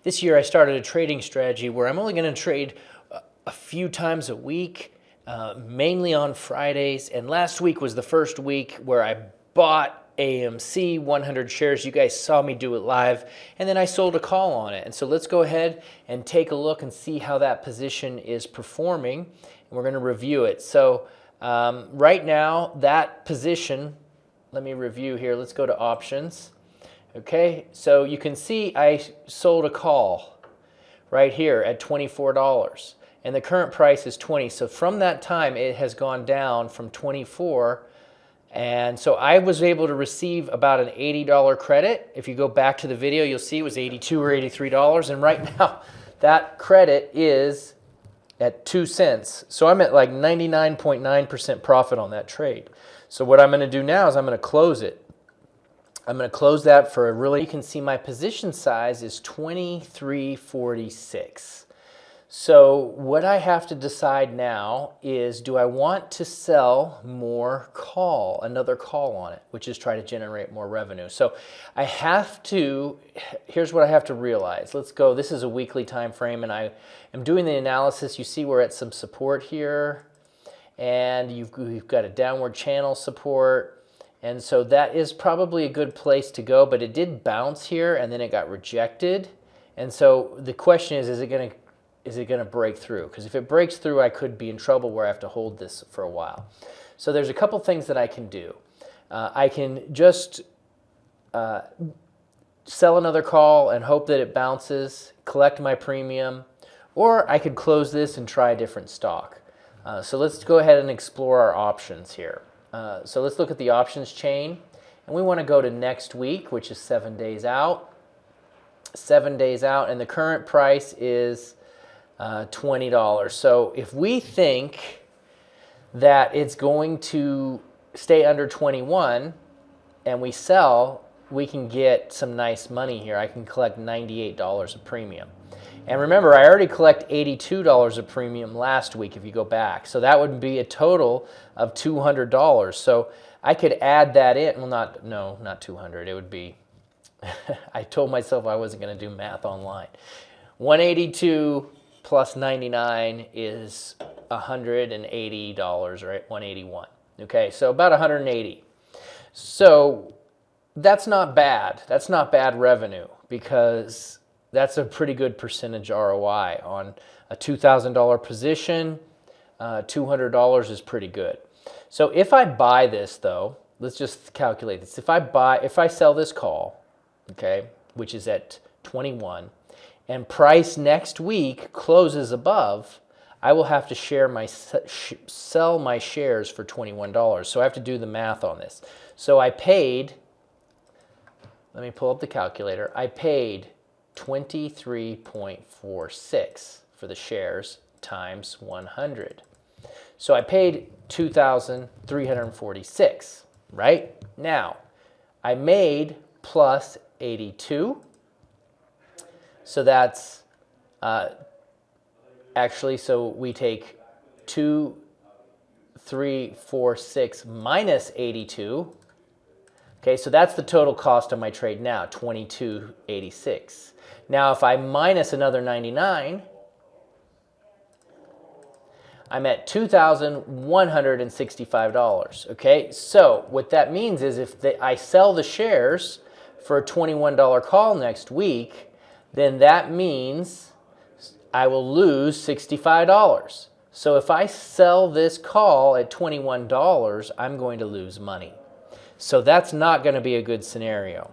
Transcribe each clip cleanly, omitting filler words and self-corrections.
This year I started a trading strategy where I'm only going to trade a few times a week, mainly on Fridays. And last week was the first week where I bought AMC 100 shares. You guys saw me do it live, and then I sold a call on it. And so let's go ahead and take a look and see how that position is performing, and we're going to review it. So right now, that position, let me review here. Let's go to options. Okay, so you can see I sold a call right here at $24, and the current price is 20. So from that time, it has gone down from 24. And so I was able to receive about an $80 credit. If you go back to the video, you'll see it was $82 or $83. And right now, that credit is at 2 cents. So I'm at like 99.9% profit on that trade. So what I'm going to do now is I'm going to close it. I'm going to close that for a really, you can see my position size is 23.46. So what I have to decide now is, do I want to sell more call, another call on it, which is try to generate more revenue. So I have to, here's what I have to realize. Let's go, this is a weekly time frame, and I am doing the analysis. You see we're at some support here, and you've got a downward channel support. And so that is probably a good place to go, but it did bounce here and then it got rejected. And so the question is it going to break through? Because if it breaks through, I could be in trouble where I have to hold this for a while. So there's a couple things that I can do. I can just sell another call and hope that it bounces, collect my premium, or I could close this and try a different stock. So let's go ahead and explore our options here. So let's look at the options chain, and we want to go to next week, which is 7 days out. 7 days out, and the current price is $20. So if we think that it's going to stay under 21 and we sell, we can get some nice money here. I can collect $98 of premium. And remember, I already collect $82 of premium last week if you go back. So that would be a total of $200. So I could add that in. Well, not 200. It would be, I told myself I wasn't going to do math online. 182 plus 99 is $180, right? 181. Okay, so about 180. So that's not bad. That's not bad revenue, because that's a pretty good percentage ROI on a $2,000 position. $200 is pretty good. So if I buy this, though, let's just calculate this. If I sell this call, okay, which is at 21, and price next week closes above, I will have to sell my shares for $21. So I have to do the math on this. So I paid, let me pull up the calculator, I paid 23.46 for the shares times 100. So I paid 2,346, right? Now, I made plus 82. So that's actually, so we take 2,346 minus 82. Okay, so that's the total cost of my trade now, $22.86. Now, if I minus another 99, I'm at $2,165. Okay, so what that means is if I sell the shares for a $21 call next week, then that means I will lose $65. So if I sell this call at $21, I'm going to lose money. So that's not going to be a good scenario.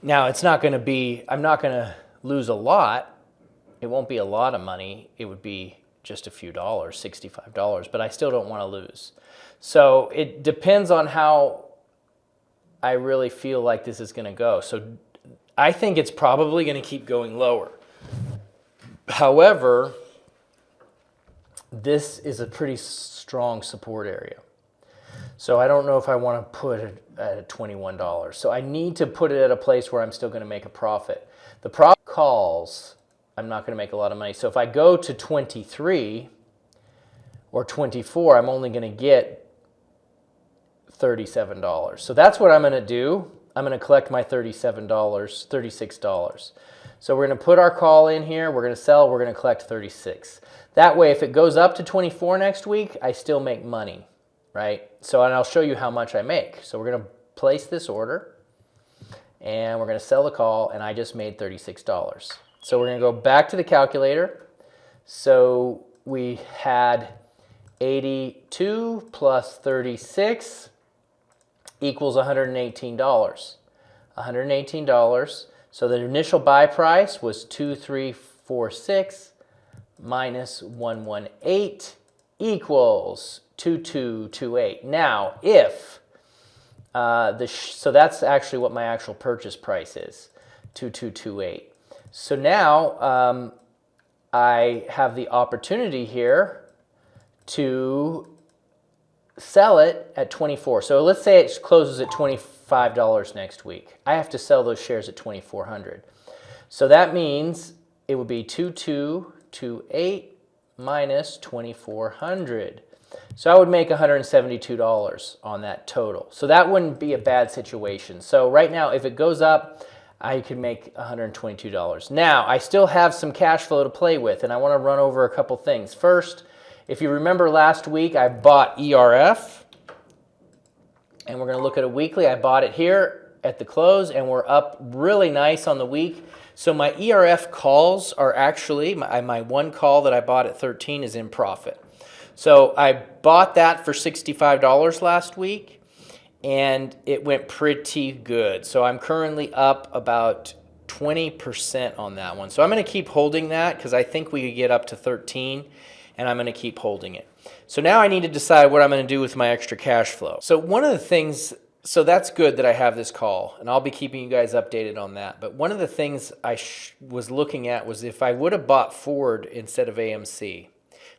Now, it's not going to be, I'm not going to lose a lot. It won't be a lot of money. It would be just a few dollars, $65, but I still don't want to lose. So it depends on how I really feel like this is going to go. So I think it's probably going to keep going lower. However, this is a pretty strong support area. So I don't know if I want to put it at $21. So I need to put it at a place where I'm still going to make a profit. The problem calls, I'm not going to make a lot of money. So if I go to 23 or 24, I'm only going to get $37. So that's what I'm going to do. I'm going to collect my $37, $36. So we're going to put our call in here, we're going to sell, we're going to collect 36. That way, if it goes up to 24 next week, I still make money, right? So, and I'll show you how much I make. So we're going to place this order, and we're going to sell the call, and I just made $36. So we're going to go back to the calculator. So we had 82 plus 36 equals $118. $118. So the initial buy price was 2346 minus 118 equals 2228. Now, if so that's actually what my actual purchase price is, 2228. So now I have the opportunity here to sell it at 24. So let's say it closes at $25 next week. I have to sell those shares at 2,400. So that means it would be 2228 minus 2,400. So I would make $172 on that total. So that wouldn't be a bad situation. So right now, if it goes up, I could make $122. Now, I still have some cash flow to play with, and I want to run over a couple things. First, if you remember last week, I bought ERF, and we're going to look at a weekly. I bought it here at the close, and we're up really nice on the week. So my ERF calls are actually, my one call that I bought at 13 is in profit. So I bought that for $65 last week, and it went pretty good. So I'm currently up about 20% on that one. So I'm going to keep holding that because I think we could get up to 13, and I'm going to keep holding it. So now I need to decide what I'm going to do with my extra cash flow. So one of the things, so that's good that I have this call, and I'll be keeping you guys updated on that. But one of the things I was looking at was if I would have bought Ford instead of AMC.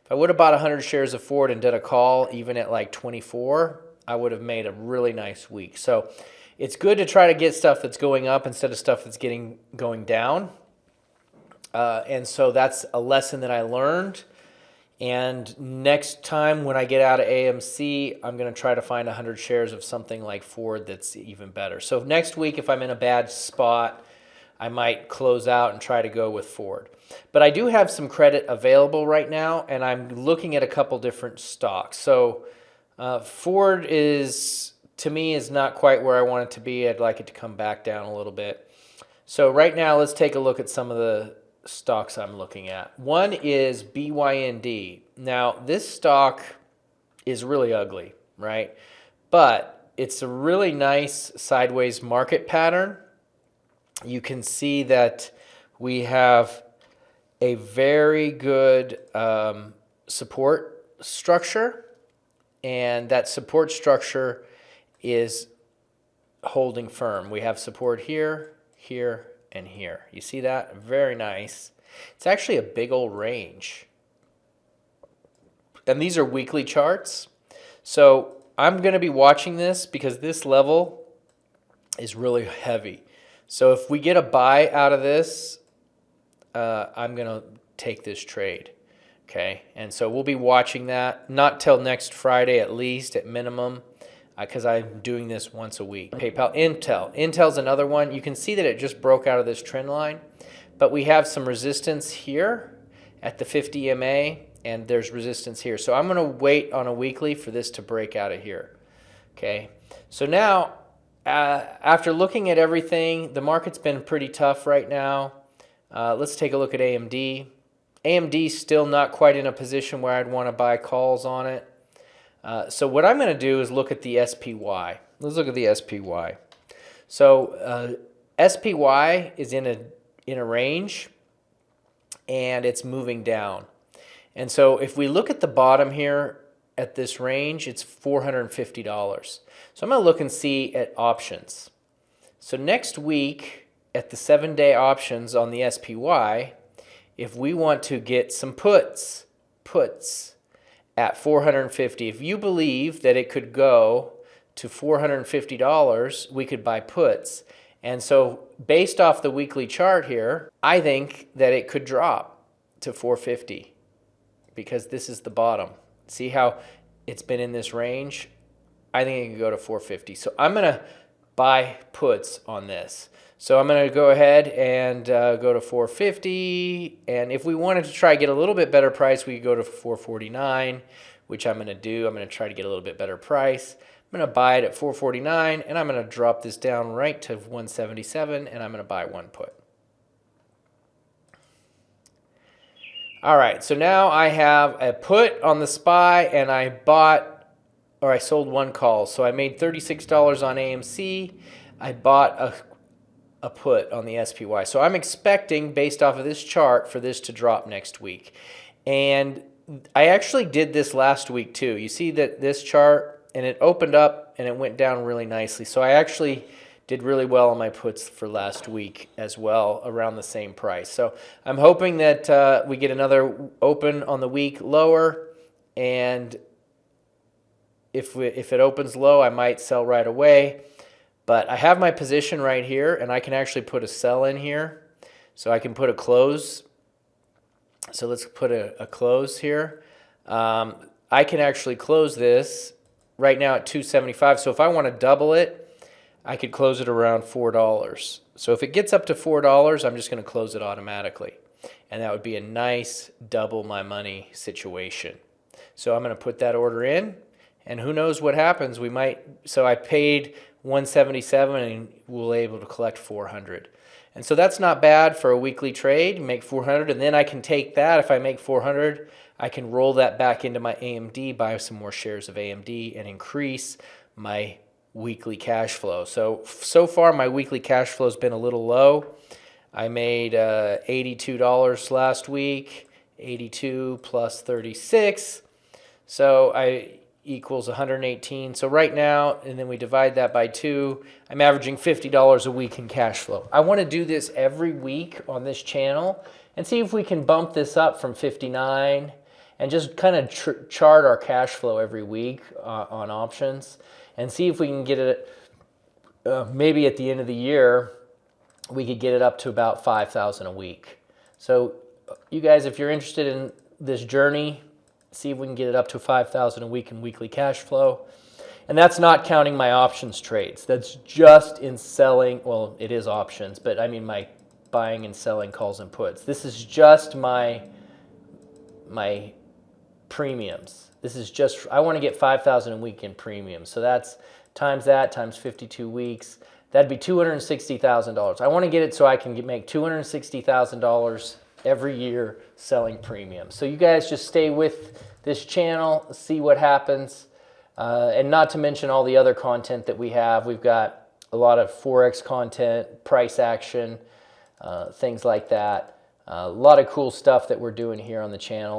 If I would have bought 100 shares of Ford and did a call even at like 24, I would have made a really nice week. So it's good to try to get stuff that's going up instead of stuff that's going down. And so that's a lesson that I learned. And next time when I get out of AMC, I'm going to try to find 100 shares of something like Ford that's even better. So next week, if I'm in a bad spot, I might close out and try to go with Ford. But I do have some credit available right now, and I'm looking at a couple different stocks. So Ford is, to me, is not quite where I want it to be. I'd like it to come back down a little bit. So right now, let's take a look at some of the stocks I'm looking at. One is BYND. Now, this stock is really ugly, right? But it's a really nice sideways market pattern. You can see that we have a very good support structure, and that support structure is holding firm. We have support here, here, and here. You see that? Very nice. It's actually a big old range. And these are weekly charts. So I'm going to be watching this because this level is really heavy. So if we get a buy out of this, I'm going to take this trade. Okay, and so we'll be watching that, not till next Friday at least, at minimum, because I'm doing this once a week. PayPal, Intel's another one. You can see that it just broke out of this trend line, but we have some resistance here at the 50 MA, and there's resistance here. So I'm going to wait on a weekly for this to break out of here. Okay, so now after looking at everything, the market's been pretty tough right now. Let's take a look at AMD. AMD's still not quite in a position where I'd want to buy calls on it. So what I'm going to do is look at the SPY. Let's look at the SPY. So SPY is in a range, and it's moving down. And so if we look at the bottom here at this range, it's $450. So I'm going to look and see at options. So next week at the 7-day options on the SPY, if we want to get some puts at $450, if you believe that it could go to $450, we could buy puts. And so based off the weekly chart here, I think that it could drop to $450 because this is the bottom. See how it's been in this range? I think it could go to $450. So I'm going to buy puts on this. So I'm going to go ahead and go to 450, and if we wanted to try to get a little bit better price, we could go to 449, which I'm going to do. I'm going to try to get a little bit better price. I'm going to buy it at 449, and I'm going to drop this down right to 177, and I'm going to buy one put. All right, so now I have a put on the SPY, and I sold one call. So I made $36 on AMC. I bought a put on the SPY. So I'm expecting, based off of this chart, for this to drop next week. And I actually did this last week too. You see that this chart, and it opened up and it went down really nicely. So I actually did really well on my puts for last week as well, around the same price. So I'm hoping that we get another open on the week lower, and if it opens low, I might sell right away. But I have my position right here, and I can actually put a sell in here. So I can put a close. So let's put a close here. I can actually close this right now at 275. So if I want to double it, I could close it around $4. So if it gets up to $4, I'm just going to close it automatically. And that would be a nice double my money situation. So I'm going to put that order in, and who knows what happens. We might, so I paid 177 and we'll be able to collect 400. And so that's not bad for a weekly trade. Make 400, and then I can take that. If I make 400, I can roll that back into my AMD, buy some more shares of AMD, and increase my weekly cash flow. So far my weekly cash flow has been a little low. I made $82 last week, 82 plus 36. So I equals 118. So right now, and then we divide that by 2, I'm averaging $50 a week in cash flow. I want to do this every week on this channel and see if we can bump this up from 59 and just kind of chart our cash flow every week on options, and see if we can get it, maybe at the end of the year, we could get it up to about 5,000 a week. So you guys, if you're interested in this journey, see if we can get it up to 5,000 a week in weekly cash flow. And that's not counting my options trades. That's just in selling, well, it is options, but I mean my buying and selling calls and puts. This is just my premiums. This is just, I want to get 5,000 a week in premiums. So that's times 52 weeks. That'd be $260,000. I want to get it so I can make $260,000 every year selling premiums. So you guys just stay with this channel, see what happens. And not to mention all the other content that we have. We've got a lot of Forex content, price action, things like that. A lot of cool stuff that we're doing here on the channel.